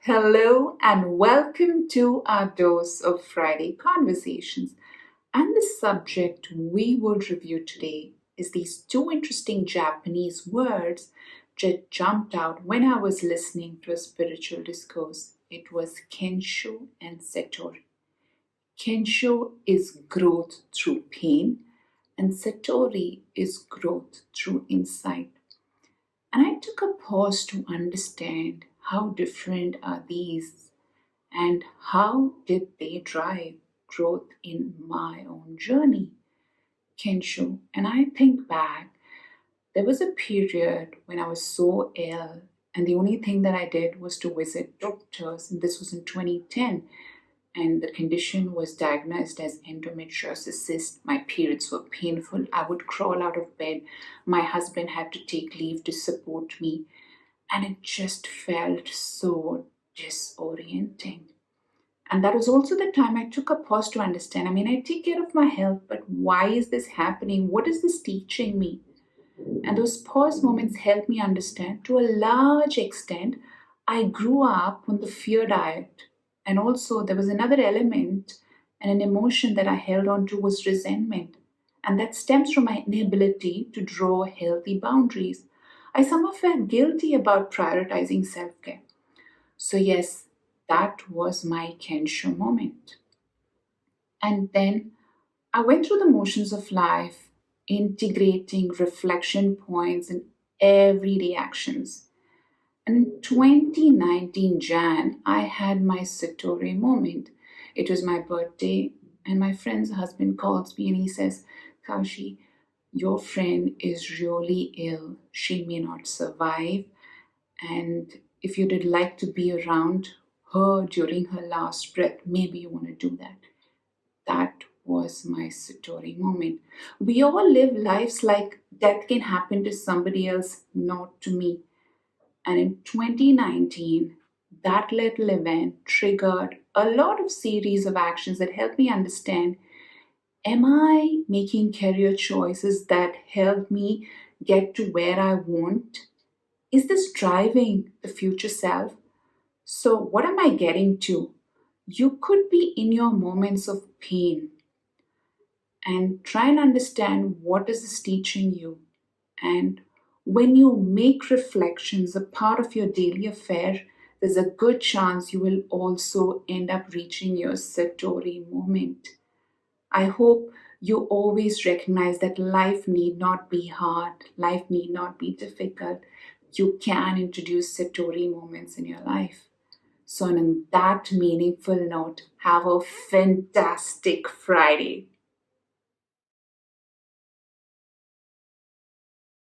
Hello and welcome to our dose of Friday conversations. And the subject we will review today is these two interesting Japanese words that jumped out when I was listening to a spiritual discourse. It was Kensho and Satori. Kensho is growth through pain, and Satori is growth through insight. And I took a pause to understand how different are these and how did they drive growth in my own journey. Kensho, and I think back, there was a period when I was so ill, and the only thing that I did was to visit doctors, and this was in 2010. And the condition was diagnosed as endometriosis cyst. My periods were painful. I would crawl out of bed. My husband had to take leave to support me, and it just felt so disorienting. And that was also the time I took a pause to understand. I mean, I take care of my health, but why is this happening? What is this teaching me? And those pause moments helped me understand to a large extent. I grew up on the fear diet. And also, there was another element and an emotion that I held on to was resentment. And that stems from my inability to draw healthy boundaries. I somehow felt guilty about prioritizing self care. So, yes, that was my Kensho moment. And then I went through the motions of life, integrating reflection points in everyday actions. And in 2019 Jan, I had my Satori moment. It was my birthday, and my friend's husband calls me and he says, Kaushi, your friend is really ill. She may not survive. And if you'd like to be around her during her last breath, maybe you want to do that. That was my Satori moment. We all live lives like death can happen to somebody else, not to me. And in 2019, that little event triggered a lot of series of actions that helped me understand, am I making career choices that help me get to where I want? Is this driving the future self? So, what am I getting to? You could be in your moments of pain and try and understand what is this teaching you. And when you make reflections a part of your daily affair, there's a good chance you will also end up reaching your Satori moment. I hope you always recognize that life need not be hard, life need not be difficult. You can introduce Satori moments in your life. So, on that meaningful note, have a fantastic Friday.